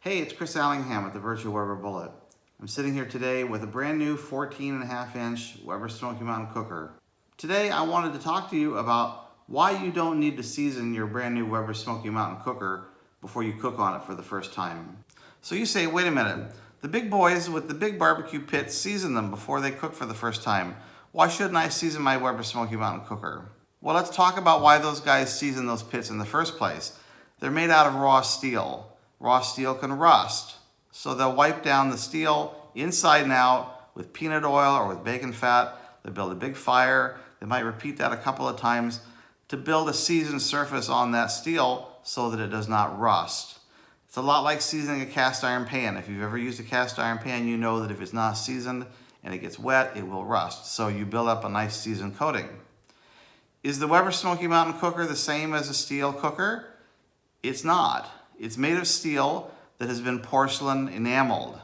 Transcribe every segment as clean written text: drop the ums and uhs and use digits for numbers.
Hey, it's Chris Allingham at the Virtual Weber Bullet. I'm sitting here today with a brand new 14.5-inch Weber Smokey Mountain Cooker. Today I wanted to talk to you about why you don't need to season your brand new Weber Smokey Mountain Cooker before you cook on it for the first time. So you say, wait a minute, the big boys with the big barbecue pits season them before they cook for the first time. Why shouldn't I season my Weber Smokey Mountain Cooker? Well, let's talk about why those guys season those pits in the first place. They're made out of raw steel. Raw steel can rust, so they'll wipe down the steel inside and out with peanut oil or with bacon fat. They build a big fire. They might repeat that a couple of times to build a seasoned surface on that steel so that it does not rust. It's a lot like seasoning a cast iron pan. If you've ever used a cast iron pan, you know that if it's not seasoned and it gets wet, it will rust. So you build up a nice seasoned coating. Is the Weber Smokey Mountain Cooker the same as a steel cooker? It's not. It's made of steel that has been porcelain enameled.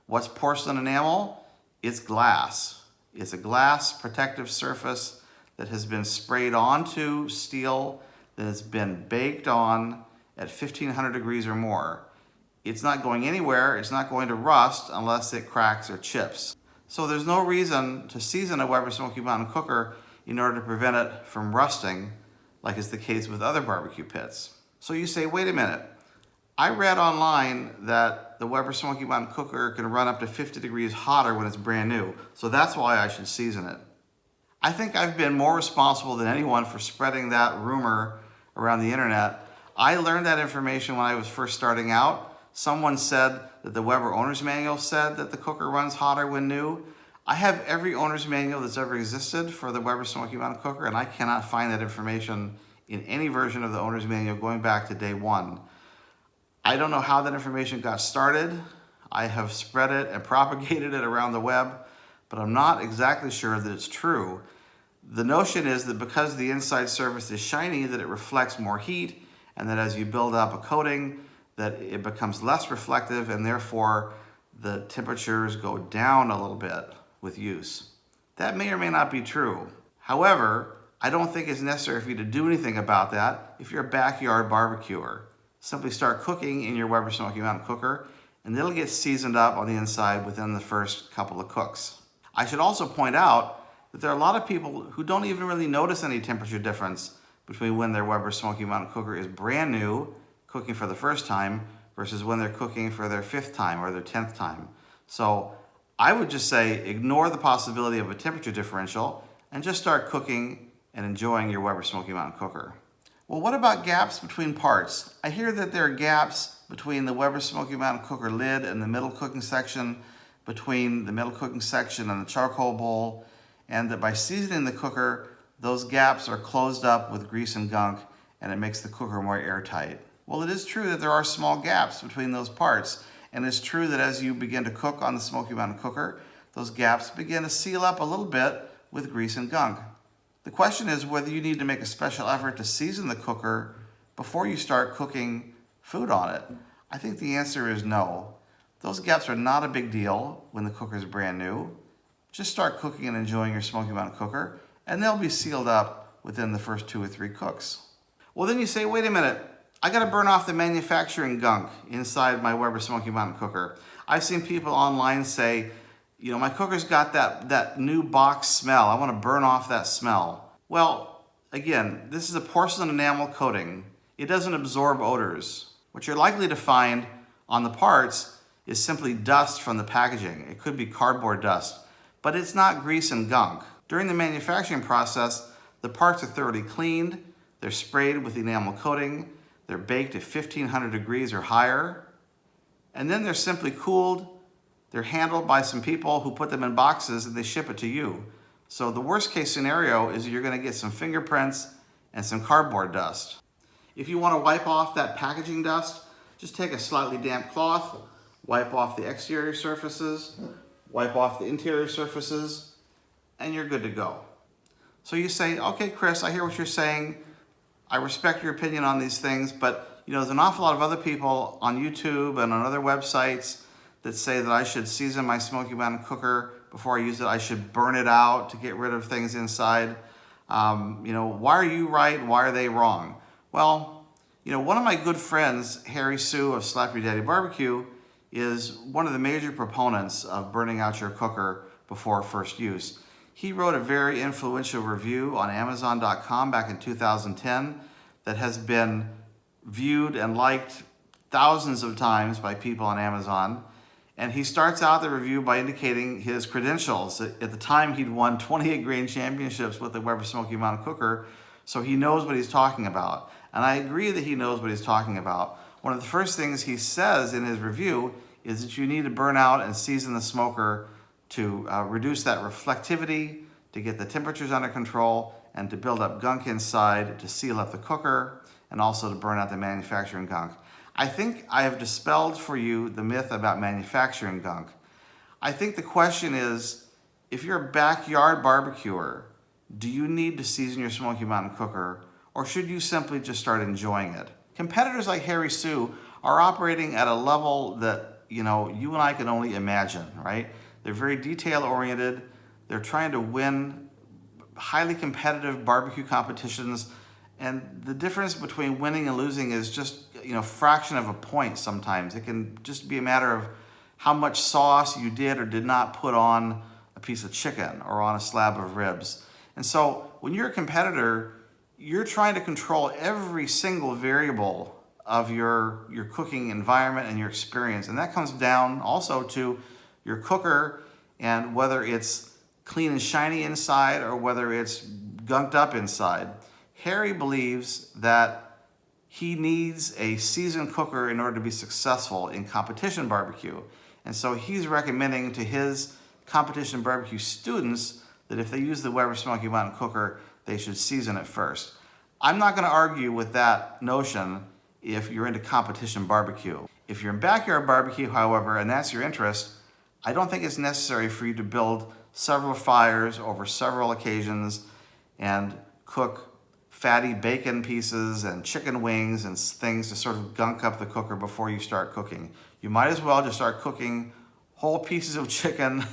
What's porcelain enamel? It's glass. It's a glass protective surface that has been sprayed onto steel that has been baked on at 1500 degrees or more. It's not going anywhere. It's not going to rust unless it cracks or chips. So there's no reason to season a Weber Smokey Mountain Cooker in order to prevent it from rusting, like is the case with other barbecue pits. So you say, wait a minute. I read online that the Weber Smokey Mountain Cooker can run up to 50 degrees hotter when it's brand new, so that's why I should season it. I think I've been more responsible than anyone for spreading that rumor around the internet. I learned that information when I was first starting out. Someone said that the Weber Owner's Manual said that the cooker runs hotter when new. I have every owner's manual that's ever existed for the Weber Smokey Mountain Cooker, and I cannot find that information in any version of the owner's manual going back to day one. I don't know how that information got started. I have spread it and propagated it around the web, but I'm not exactly sure that it's true. The notion is that because the inside surface is shiny, that it reflects more heat, and that as you build up a coating, that it becomes less reflective, and therefore the temperatures go down a little bit with use. That may or may not be true. However, I don't think it's necessary for you to do anything about that if you're a backyard barbecuer. Simply start cooking in your Weber Smokey Mountain Cooker, and it'll get seasoned up on the inside within the first couple of cooks. I should also point out that there are a lot of people who don't even really notice any temperature difference between when their Weber Smokey Mountain Cooker is brand new, cooking for the first time, versus when they're cooking for their 5th time or their 10th time. So I would just say ignore the possibility of a temperature differential and just start cooking and enjoying your Weber Smokey Mountain Cooker. Well, what about gaps between parts? I hear that there are gaps between the Weber Smokey Mountain Cooker lid and the middle cooking section, between the middle cooking section and the charcoal bowl, and that by seasoning the cooker, those gaps are closed up with grease and gunk, and it makes the cooker more airtight. Well, it is true that there are small gaps between those parts, and it's true that as you begin to cook on the Smokey Mountain Cooker, those gaps begin to seal up a little bit with grease and gunk. The question is whether you need to make a special effort to season the cooker before you start cooking food on it. I think the answer is no. Those gaps are not a big deal when the cooker is brand new. Just start cooking and enjoying your Smokey Mountain Cooker, and they'll be sealed up within the first 2 or 3 cooks. Well, then you say, wait a minute, I gotta burn off the manufacturing gunk inside my Weber Smokey Mountain Cooker. I've seen people online say, you know, my cooker's got that new box smell. I want to burn off that smell. Well, again, this is a porcelain enamel coating. It doesn't absorb odors. What you're likely to find on the parts is simply dust from the packaging. It could be cardboard dust, but it's not grease and gunk. During the manufacturing process, the parts are thoroughly cleaned. They're sprayed with enamel coating. They're baked at 1500 degrees or higher. And then they're simply cooled. They're handled by some people who put them in boxes and they ship it to you. So the worst case scenario is you're going to get some fingerprints and some cardboard dust. If you want to wipe off that packaging dust, just take a slightly damp cloth, wipe off the exterior surfaces, wipe off the interior surfaces, and you're good to go. So you say, okay, Chris, I hear what you're saying. I respect your opinion on these things, but you know, there's an awful lot of other people on YouTube and on other websites that say that I should season my Smokey Mountain Cooker before I use it. I should burn it out to get rid of things inside. You know, why are you right? Why are they wrong? Well, You know, one of my good friends, Harry Sue of Slap Your Daddy Barbecue, is one of the major proponents of burning out your cooker before first use. He wrote a very influential review on Amazon.com back in 2010 that has been viewed and liked thousands of times by people on Amazon. And he starts out the review by indicating his credentials. At the time, he'd won 28 grain championships with the Weber Smokey Mountain Cooker, so he knows what he's talking about. And I agree that he knows what he's talking about. One of the first things he says in his review is that you need to burn out and season the smoker to reduce that reflectivity, to get the temperatures under control, and to build up gunk inside, to seal up the cooker, and also to burn out the manufacturing gunk. I think I have dispelled for you the myth about manufacturing gunk. I think the question is, if you're a backyard barbecuer, do you need to season your Smoky Mountain Cooker, or should you simply just start enjoying it? Competitors like Harry Sue are operating at a level that, you know, you and I can only imagine, right? They're very detail-oriented. They're trying to win highly competitive barbecue competitions, and the difference between winning and losing is just, you know, fraction of a point sometimes. It can just be a matter of how much sauce you did or did not put on a piece of chicken or on a slab of ribs. And so when you're a competitor, you're trying to control every single variable of your cooking environment and your experience. And that comes down also to your cooker and whether it's clean and shiny inside or whether it's gunked up inside. Harry believes that he needs a seasoned cooker in order to be successful in competition barbecue. And so he's recommending to his competition barbecue students that if they use the Weber Smokey Mountain Cooker, they should season it first. I'm not going to argue with that notion if you're into competition barbecue. If you're in backyard barbecue, however, and that's your interest, I don't think it's necessary for you to build several fires over several occasions and cook fatty bacon pieces and chicken wings and things to sort of gunk up the cooker before you start cooking. You might as well just start cooking whole pieces of chicken,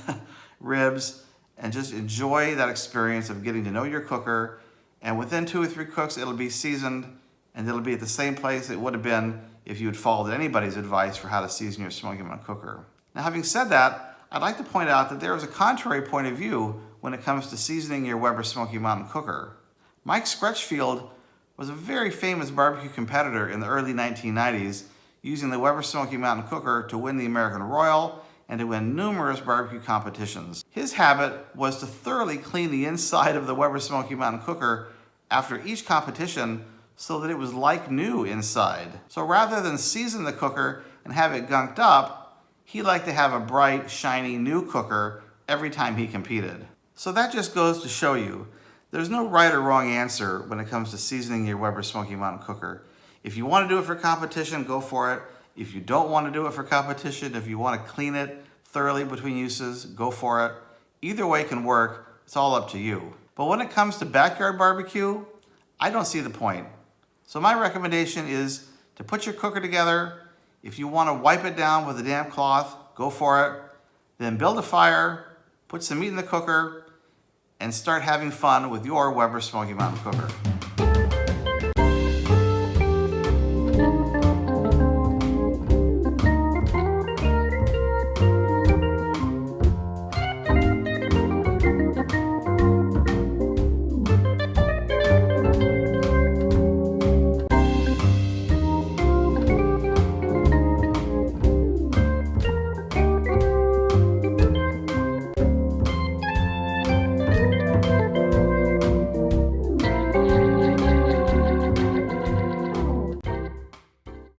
ribs, and just enjoy that experience of getting to know your cooker. And within 2 or 3 cooks, it'll be seasoned and it'll be at the same place it would have been if you had followed anybody's advice for how to season your Smoky Mountain Cooker. Now, having said that, I'd like to point out that there is a contrary point of view when it comes to seasoning your Weber Smokey Mountain Cooker. Mike Scretchfield was a very famous barbecue competitor in the early 1990s, using the Weber Smokey Mountain Cooker to win the American Royal and to win numerous barbecue competitions. His habit was to thoroughly clean the inside of the Weber Smokey Mountain Cooker after each competition so that it was like new inside. So rather than season the cooker and have it gunked up, he liked to have a bright, shiny new cooker every time he competed. So that just goes to show you, there's no right or wrong answer when it comes to seasoning your Weber Smokey Mountain Cooker. If you want to do it for competition, go for it. If you don't want to do it for competition, if you want to clean it thoroughly between uses, go for it. Either way can work. It's all up to you. But when it comes to backyard barbecue, I don't see the point. So my recommendation is to put your cooker together. If you want to wipe it down with a damp cloth, go for it. Then build a fire, put some meat in the cooker, and start having fun with your Weber Smokey Mountain Cooker.